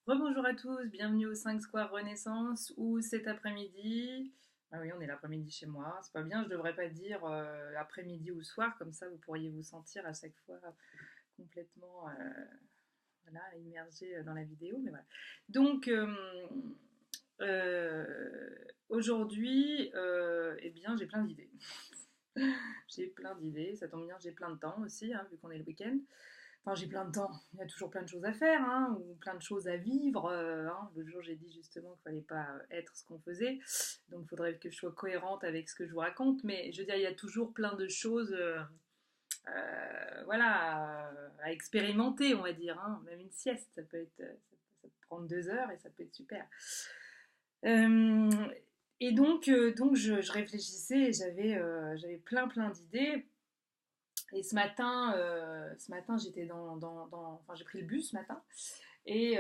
Rebonjour à tous, bienvenue au 5 Square Renaissance ou cet après-midi. Ah oui, on est l'après-midi chez moi, c'est pas bien, je devrais pas dire après-midi ou soir, comme ça vous pourriez vous sentir à chaque fois complètement voilà, immergé dans la vidéo, mais voilà. Donc euh, aujourd'hui, eh bien j'ai plein d'idées. J'ai plein d'idées, ça tombe bien, j'ai plein de temps aussi, hein, vu qu'on est le week-end. Enfin, j'ai plein de temps, il y a toujours plein de choses à faire, hein, ou plein de choses à vivre. Hein. L'autre jour, j'ai dit justement qu'il ne fallait pas être ce qu'on faisait, donc il faudrait que je sois cohérente avec ce que je vous raconte. Mais je veux dire, il y a toujours plein de choses voilà, à expérimenter, on va dire. Hein. Même une sieste, ça peut prendre 2 heures et ça peut être super. Euh, et donc je réfléchissais et j'avais plein d'idées. Et ce matin j'étais enfin, j'ai pris le bus ce matin et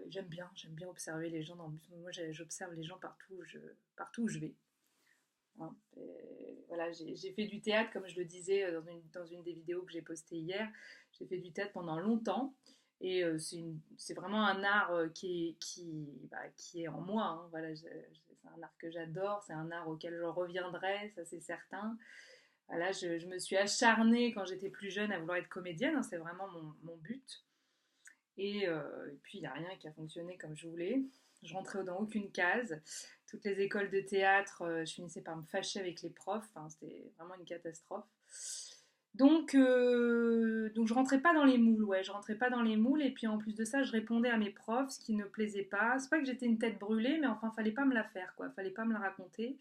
j'aime bien observer les gens dans le bus. Moi, j'observe les gens partout où je vais. Hein. Voilà, j'ai fait du théâtre, comme je le disais dans une des vidéos que j'ai postées hier. J'ai fait du théâtre pendant longtemps. Et c'est vraiment un art qui est en moi. Hein. Voilà, c'est un art que j'adore, c'est un art auquel je reviendrai, ça c'est certain. Voilà, je me suis acharnée quand j'étais plus jeune à vouloir être comédienne, hein, c'est vraiment mon but. Et puis, il n'y a rien qui a fonctionné comme je voulais. Je rentrais dans aucune case. Toutes les écoles de théâtre, je finissais par me fâcher avec les profs. Enfin, c'était vraiment une catastrophe. Donc je rentrais pas dans les moules, ouais, je rentrais pas dans les moules. Et puis en plus de ça, je répondais à mes profs, ce qui ne plaisait pas. C'est pas que j'étais une tête brûlée, mais enfin, fallait pas me la faire, quoi. Fallait pas me la raconter.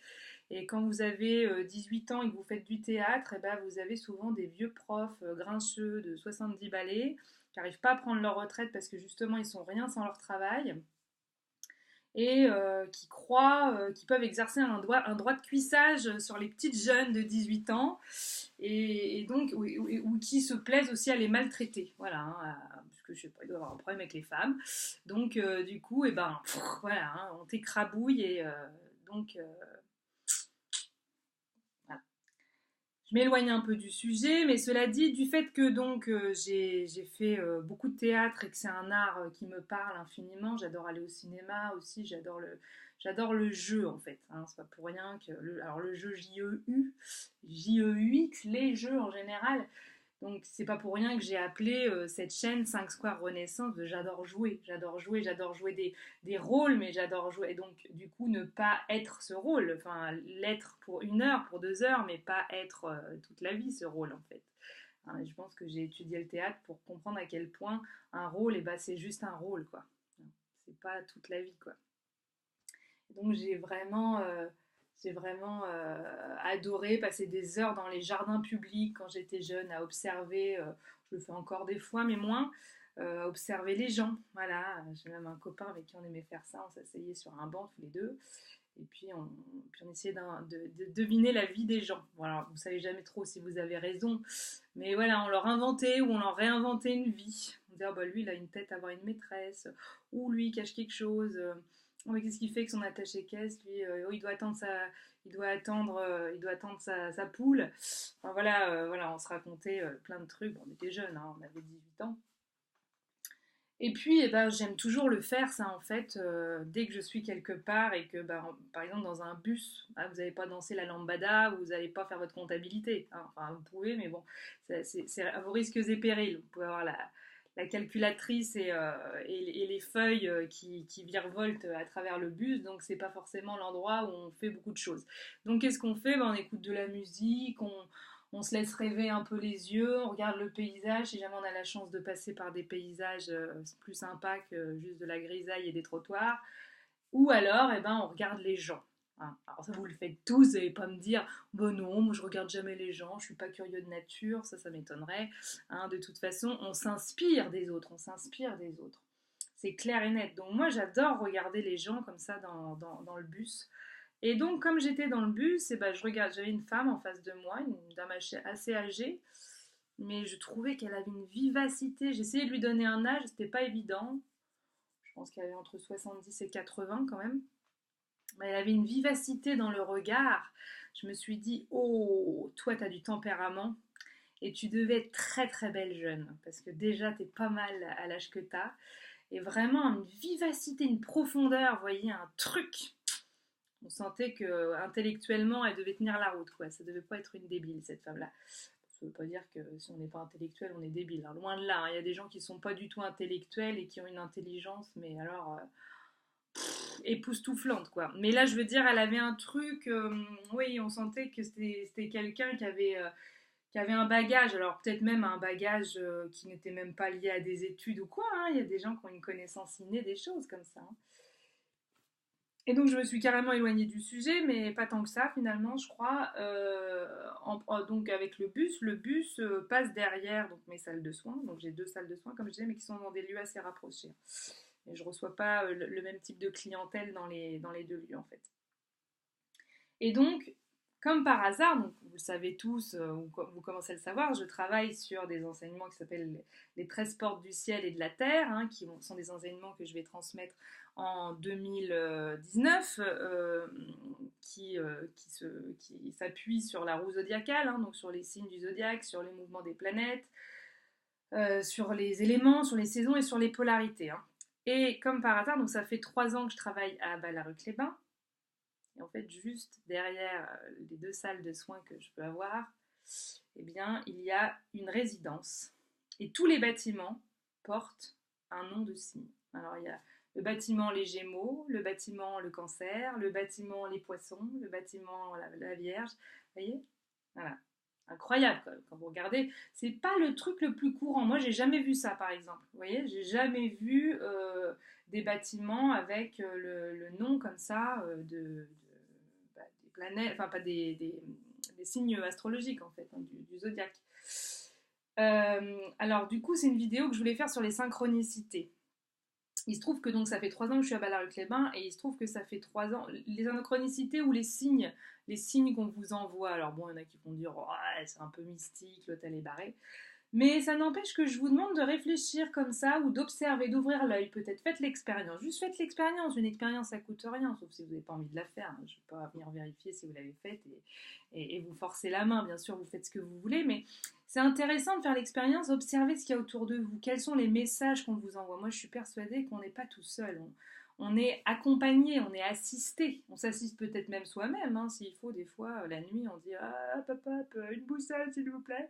Et quand vous avez 18 ans et que vous faites du théâtre, et ben vous avez souvent des vieux profs grincheux de 70 balais qui n'arrivent pas à prendre leur retraite parce que justement ils sont rien sans leur travail et qui croient qu'ils peuvent exercer un droit de cuissage sur les petites jeunes de 18 ans et donc ou qui se plaisent aussi à les maltraiter. Voilà, hein, parce que je sais pas, il doit y avoir un problème avec les femmes. Donc du coup, et ben voilà, hein, on t'écrabouille et donc voilà. Je m'éloigne un peu du sujet, mais cela dit, du fait que donc j'ai fait beaucoup de théâtre et que c'est un art qui me parle infiniment, j'adore aller au cinéma aussi, j'adore le jeu en fait. Hein, c'est pas pour rien que alors le jeu J-E-U-X, les jeux en général, donc c'est pas pour rien que j'ai appelé cette chaîne 5 Square Renaissance de j'adore jouer des rôles, mais j'adore jouer. Et donc du coup ne pas être ce rôle, enfin l'être pour 1 heure, pour 2 heures, mais pas être toute la vie ce rôle en fait. Hein, je pense que j'ai étudié le théâtre pour comprendre à quel point un rôle, et ben, c'est juste un rôle quoi. C'est pas toute la vie quoi. Donc j'ai vraiment adoré passer des heures dans les jardins publics quand j'étais jeune à observer, je le fais encore des fois mais moins, à observer les gens. Voilà, j'ai même un copain avec qui on aimait faire ça, on s'asseyait sur un banc tous les deux et puis on essayait de deviner la vie des gens. Voilà, vous savez jamais trop si vous avez raison, mais voilà, on leur inventait ou on leur réinventait une vie. On disait, oh bah lui il a une tête à avoir une maîtresse, ou lui il cache quelque chose. Oh, mais qu'est-ce qu'il fait que son attaché-caisse, lui, oh, il doit attendre sa poule. Enfin, voilà, on se racontait plein de trucs. Bon, on était jeunes, hein, on avait 18 ans. Et puis, eh ben, j'aime toujours le faire, ça, en fait, dès que je suis quelque part et que, ben, par exemple, dans un bus, hein, vous n'allez pas danser la lambada, vous n'allez pas faire votre comptabilité. Hein. Enfin, vous pouvez, mais bon, c'est à vos risques et périls. Vous pouvez avoir la calculatrice et les feuilles qui virevoltent à travers le bus, donc c'est pas forcément l'endroit où on fait beaucoup de choses. Donc qu'est-ce qu'on fait? Ben, on écoute de la musique, on se laisse rêver un peu les yeux, on regarde le paysage, si jamais on a la chance de passer par des paysages plus sympas que juste de la grisaille et des trottoirs, ou alors eh ben, on regarde les gens. Hein. Alors ça vous le faites tous, vous n'allez pas me dire, bon non, moi je regarde jamais les gens, je suis pas curieux de nature, ça m'étonnerait. Hein. De toute façon, on s'inspire des autres, on s'inspire des autres. C'est clair et net. Donc moi j'adore regarder les gens comme ça dans le bus. Et donc, comme j'étais dans le bus, et ben, j'avais une femme en face de moi, une dame assez âgée, mais je trouvais qu'elle avait une vivacité. J'essayais de lui donner un âge, c'était pas évident. Je pense qu'elle avait entre 70 et 80 quand même. Mais elle avait une vivacité dans le regard. Je me suis dit, oh, toi, tu as du tempérament et tu devais être très très belle jeune, parce que déjà, tu es pas mal à l'âge que tu as. et vraiment une vivacité, une profondeur, vous voyez, un truc. On sentait que intellectuellement, elle devait tenir la route, quoi. Ça devait pas être une débile, cette femme-là. Ça veut pas dire que si on n'est pas intellectuel, on est débile, hein. Loin de là, hein. Il y a des gens qui sont pas du tout intellectuels et qui ont une intelligence, mais alors époustouflante, quoi. Mais là, je veux dire, elle avait un truc, oui, on sentait que c'était quelqu'un qui avait un bagage, alors peut-être même un bagage qui n'était même pas lié à des études ou quoi, hein. Il y a des gens qui ont une connaissance innée des choses comme ça, hein. Et donc je me suis carrément éloignée du sujet, mais pas tant que ça finalement, je crois. Donc avec le bus passe derrière donc mes salles de soins. Donc j'ai 2 salles de soins comme je disais, mais qui sont dans des lieux assez rapprochés. Et je reçois pas le même type de clientèle dans les 2 lieux en fait. Et donc, comme par hasard, donc vous le savez tous, ou vous commencez à le savoir, je travaille sur des enseignements qui s'appellent les 13 portes du ciel et de la terre, hein, qui sont des enseignements que je vais transmettre en 2019, qui s'appuient sur la roue zodiacale, hein, donc sur les signes du zodiaque, sur les mouvements des planètes, sur les éléments, sur les saisons et sur les polarités, hein. Et comme par hasard, donc ça fait 3 ans que je travaille à Ballaruc-les-Bains. Et en fait, juste derrière les 2 salles de soins que je peux avoir, eh bien, il y a une résidence. Et tous les bâtiments portent un nom de signe. Alors, il y a le bâtiment les Gémeaux, le bâtiment le Cancer, le bâtiment les Poissons, le bâtiment la Vierge. Vous voyez? Voilà. Incroyable quand vous regardez. C'est pas le truc le plus courant. Moi, j'ai jamais vu ça, par exemple. Vous voyez? J'ai jamais vu des bâtiments avec le nom comme ça des planètes, enfin pas des signes astrologiques en fait, hein, du zodiaque. Alors du coup, c'est une vidéo que je voulais faire sur les synchronicités. Il se trouve que donc ça fait 3 ans que je suis à Ballaruc-les-Bains et il se trouve que ça fait 3 ans, les synchronicités ou les signes qu'on vous envoie. Alors bon, il y en a qui vont dire oh, c'est un peu mystique, l'hôtel est barré. Mais ça n'empêche que je vous demande de réfléchir comme ça ou d'observer, d'ouvrir l'œil. Peut-être faites l'expérience. Juste faites l'expérience. Une expérience, ça coûte rien, sauf si vous n'avez pas envie de la faire. Je ne vais pas venir vérifier si vous l'avez faite et vous forcer la main. Bien sûr, vous faites ce que vous voulez, mais c'est intéressant de faire l'expérience, observer ce qu'il y a autour de vous. Quels sont les messages qu'on vous envoie? Moi, je suis persuadée qu'on n'est pas tout seul. On est accompagné, on est assisté. On s'assiste peut-être même soi-même, hein, s'il faut. Des fois, la nuit, on dit ah, papa, une boussole, s'il vous plaît.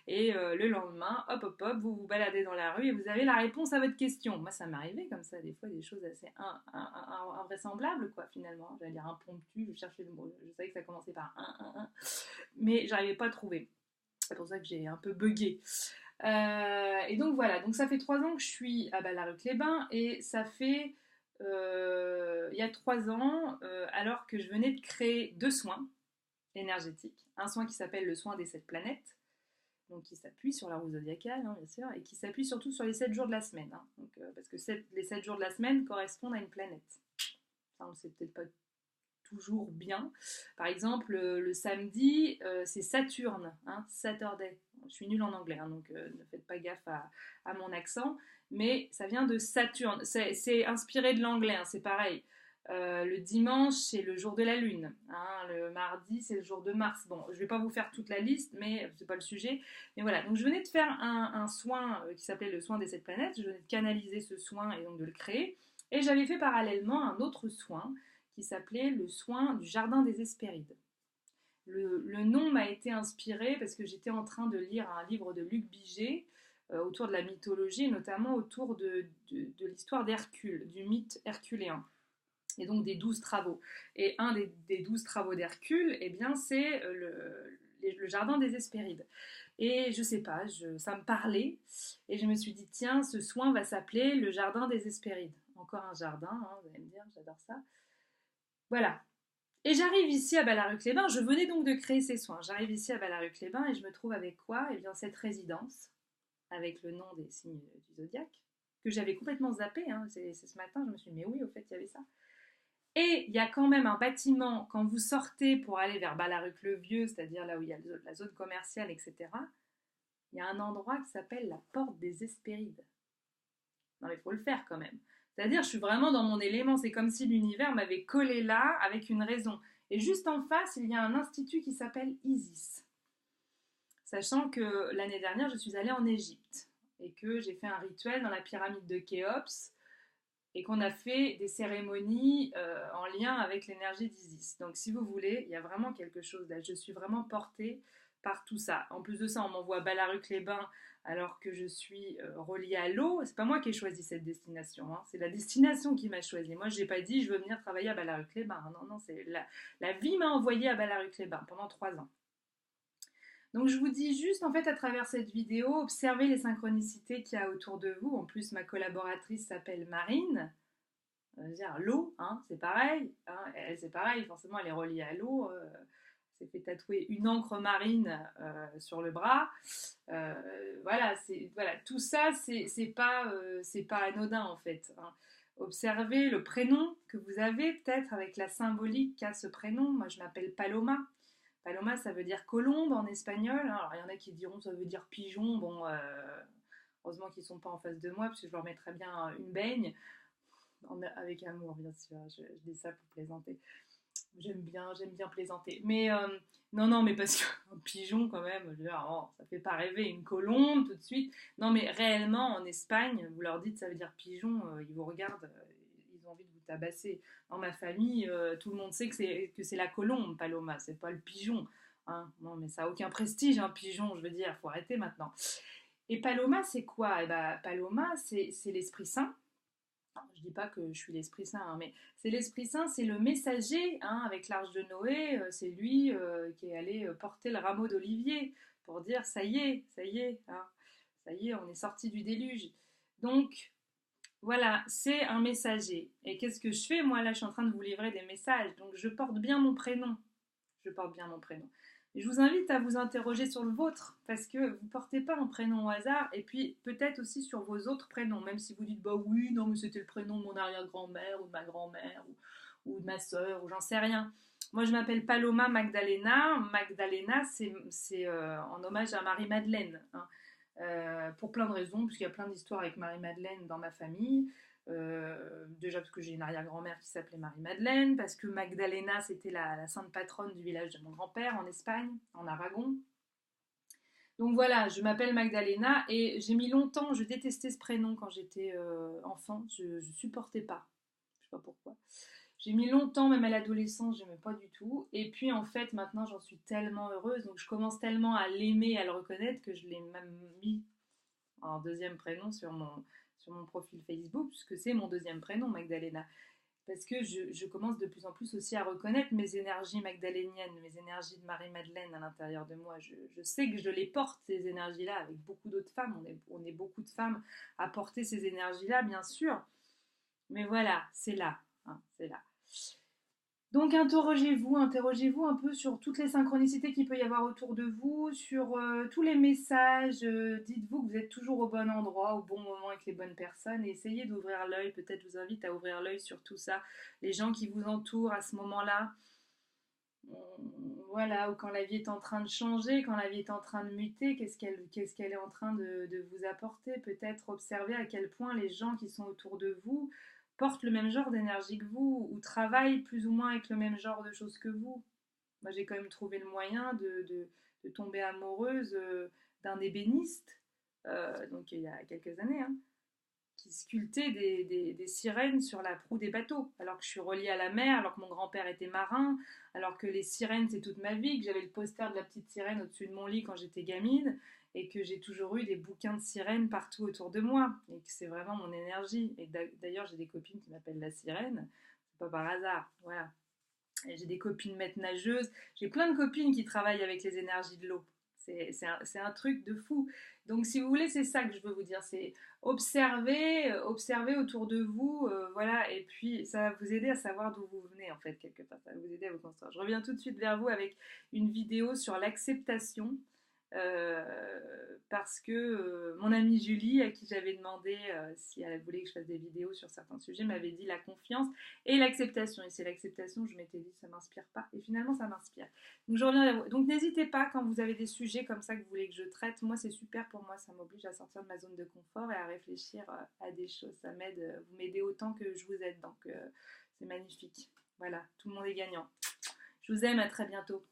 Et le lendemain, hop, hop, hop, vous vous baladez dans la rue et vous avez la réponse à votre question. Moi, ça m'arrivait comme ça, des fois, des choses assez invraisemblables, quoi, finalement. J'allais dire impromptu, je cherchais le mot. Je savais que ça commençait par un, mais j'arrivais pas à trouver. C'est pour ça que j'ai un peu bugué. Et donc voilà, donc ça fait 3 ans que je suis à Ballaruc-les-Bains et ça fait il y a 3 ans, alors que je venais de créer 2 soins énergétiques. Un soin qui s'appelle le soin des 7 planètes, donc qui s'appuie sur la roue zodiacale, hein, bien sûr, et qui s'appuie surtout sur les 7 jours de la semaine, hein, donc, parce que les 7 jours de la semaine correspondent à une planète. Ça, on ne sait peut-être pas toujours bien. Par exemple, le samedi, c'est Saturne, hein, Saturday. Je suis nulle en anglais, hein, donc ne faites pas gaffe à mon accent, mais ça vient de Saturne. C'est inspiré de l'anglais, hein, c'est pareil. Le dimanche, c'est le jour de la Lune, hein, le mardi, c'est le jour de Mars. Bon, je ne vais pas vous faire toute la liste, mais c'est pas le sujet. Mais voilà, donc je venais de faire un soin qui s'appelait le soin des 7 planètes. Je venais de canaliser ce soin et donc de le créer. Et j'avais fait parallèlement un autre soin qui s'appelait le soin du jardin des Hespérides. Le nom m'a été inspiré parce que j'étais en train de lire un livre de Luc Biget autour de la mythologie, notamment autour de l'histoire d'Hercule, du mythe herculéen, et donc des 12 travaux. Et un des 12 travaux d'Hercule, eh bien, c'est le jardin des Hespérides. Et je sais pas, ça me parlait, et je me suis dit, tiens, ce soin va s'appeler le jardin des Hespérides. Encore un jardin, hein, vous allez me dire, j'adore ça. Voilà. Et j'arrive ici à Ballaruc-les-Bains, je venais donc de créer ces soins. J'arrive ici à Ballaruc-les-Bains et je me trouve avec quoi? Eh bien cette résidence, avec le nom des signes du zodiaque, que j'avais complètement zappé, hein. C'est ce matin, je me suis dit, mais oui, au fait, il y avait ça. Et il y a quand même un bâtiment, quand vous sortez pour aller vers Ballaruc-le-Vieux, c'est-à-dire là où il y a la zone commerciale, etc., il y a un endroit qui s'appelle la Porte des Hespérides. Non mais il faut le faire quand même. C'est-à-dire, je suis vraiment dans mon élément. C'est comme si l'univers m'avait collé là avec une raison. Et juste en face, il y a un institut qui s'appelle Isis. Sachant que l'année dernière, je suis allée en Égypte et que j'ai fait un rituel dans la pyramide de Khéops et qu'on a fait des cérémonies en lien avec l'énergie d'Isis. Donc si vous voulez, il y a vraiment quelque chose là. Je suis vraiment portée par tout ça. En plus de ça, on m'envoie à Ballaruc-les-Bains alors que je suis reliée à l'eau. C'est pas moi qui ai choisi cette destination, hein. C'est la destination qui m'a choisi. Moi, j'ai pas dit je veux venir travailler à Ballaruc-les-Bains. Non, non, c'est la vie m'a envoyée à Ballaruc-les-Bains pendant 3 ans. Donc je vous dis juste en fait à travers cette vidéo, observez les synchronicités qu'il y a autour de vous. En plus, ma collaboratrice s'appelle Marine. Dire l'eau, hein, c'est pareil. Hein, elle, c'est pareil, forcément, elle est reliée à l'eau. S'est fait tatouer une encre marine sur le bras. Voilà, voilà, tout ça, c'est pas anodin en fait, hein. Observez le prénom que vous avez, peut-être avec la symbolique qu'a ce prénom. Moi, je m'appelle Paloma. Paloma, ça veut dire colombe en espagnol. Alors, il y en a qui diront ça veut dire pigeon. Bon, heureusement qu'ils ne sont pas en face de moi, parce que je leur mettrais bien une baigne. Avec amour, bien sûr. Je dis ça pour plaisanter. J'aime bien plaisanter. Mais non, non, mais parce qu'un pigeon, quand même, je veux dire, oh, ça fait pas rêver. Une colombe, tout de suite. Non, mais réellement, en Espagne, vous leur dites ça veut dire pigeon, ils vous regardent, ils ont envie de vous tabasser. Dans ma famille, tout le monde sait que c'est la colombe, Paloma, c'est pas le pigeon. Hein. Non, mais ça a aucun prestige, un pigeon, je veux dire, faut arrêter maintenant. Et Paloma, c'est quoi? Eh ben, Paloma, c'est l'Esprit Saint. Je dis pas que je suis l'Esprit Saint, hein, mais c'est l'Esprit Saint, c'est le messager, hein, avec l'Arche de Noé, c'est lui qui est allé porter le rameau d'olivier pour dire ça y est, hein, ça y est, on est sorti du déluge. Donc voilà, c'est un messager. Et qu'est-ce que je fais? Moi là, je suis en train de vous livrer des messages, donc je porte bien mon prénom. Je porte bien mon prénom. Et je vous invite à vous interroger sur le vôtre, parce que vous ne portez pas un prénom au hasard, et puis peut-être aussi sur vos autres prénoms, même si vous dites, bah oui, non, mais c'était le prénom de mon arrière-grand-mère, ou de ma grand-mère, ou de ma soeur, ou j'en sais rien. Moi, je m'appelle Paloma Magdalena. Magdalena, c'est en hommage à Marie-Madeleine, hein. Pour plein de raisons, puisqu'il y a plein d'histoires avec Marie-Madeleine dans ma famille. Déjà parce que j'ai une arrière-grand-mère qui s'appelait Marie-Madeleine, parce que Magdalena c'était la sainte patronne du village de mon grand-père en Espagne, en Aragon. Donc voilà, je m'appelle Magdalena et j'ai mis longtemps, je détestais ce prénom quand j'étais enfant, je supportais pas, je sais pas pourquoi. J'ai mis longtemps, même à l'adolescence, j'aimais pas du tout. Et puis en fait, maintenant j'en suis tellement heureuse, donc je commence tellement à l'aimer, à le reconnaître que je l'ai même mis en deuxième prénom sur mon profil Facebook, puisque c'est mon deuxième prénom, Magdalena. Parce que je commence de plus en plus aussi à reconnaître mes énergies magdaléniennes, mes énergies de Marie-Madeleine à l'intérieur de moi. Je sais que je les porte, ces énergies-là, avec beaucoup d'autres femmes. On est beaucoup de femmes à porter ces énergies-là, bien sûr. Mais voilà, c'est là, hein, c'est là. Donc interrogez-vous un peu sur toutes les synchronicités qu'il peut y avoir autour de vous, sur tous les messages. Dites-vous que vous êtes toujours au bon endroit, au bon moment avec les bonnes personnes et essayez d'ouvrir l'œil. Peut-être je vous invite à ouvrir l'œil sur tout ça. Les gens qui vous entourent à ce moment-là, voilà, ou quand la vie est en train de changer, quand la vie est en train de muter, qu'est-ce qu'elle est en train de vous apporter? Peut-être observer à quel point les gens qui sont autour de vous portent le même genre d'énergie que vous, ou travaillent plus ou moins avec le même genre de choses que vous. Moi, j'ai quand même trouvé le moyen de tomber amoureuse d'un ébéniste, donc il y a quelques années, hein, qui sculptait des sirènes sur la proue des bateaux, alors que je suis reliée à la mer, alors que mon grand-père était marin, alors que les sirènes c'est toute ma vie, que j'avais le poster de la petite sirène au-dessus de mon lit quand j'étais gamine, et que j'ai toujours eu des bouquins de sirènes partout autour de moi, et que c'est vraiment mon énergie. Et d'ailleurs j'ai des copines qui m'appellent la sirène, c'est pas par hasard, voilà. Et j'ai des copines maîtres nageuses, j'ai plein de copines qui travaillent avec les énergies de l'eau. C'est un truc de fou. Donc, si vous voulez, c'est ça que je veux vous dire. C'est observer, observer autour de vous, voilà, et puis ça va vous aider à savoir d'où vous venez, en fait, quelque part. Ça va vous aider à vous construire. Je reviens tout de suite vers vous avec une vidéo sur l'acceptation. Parce que mon amie Julie, à qui j'avais demandé si elle voulait que je fasse des vidéos sur certains sujets, m'avait dit la confiance et l'acceptation. Et c'est l'acceptation, je m'étais dit, ça m'inspire pas. Et finalement, ça m'inspire. Donc, je reviens vers vous. Donc, n'hésitez pas quand vous avez des sujets comme ça que vous voulez que je traite. Moi, c'est super pour moi. Ça m'oblige à sortir de ma zone de confort et à réfléchir à des choses. Ça m'aide, vous m'aidez autant que je vous aide. Donc, c'est magnifique. Voilà, tout le monde est gagnant. Je vous aime, à très bientôt.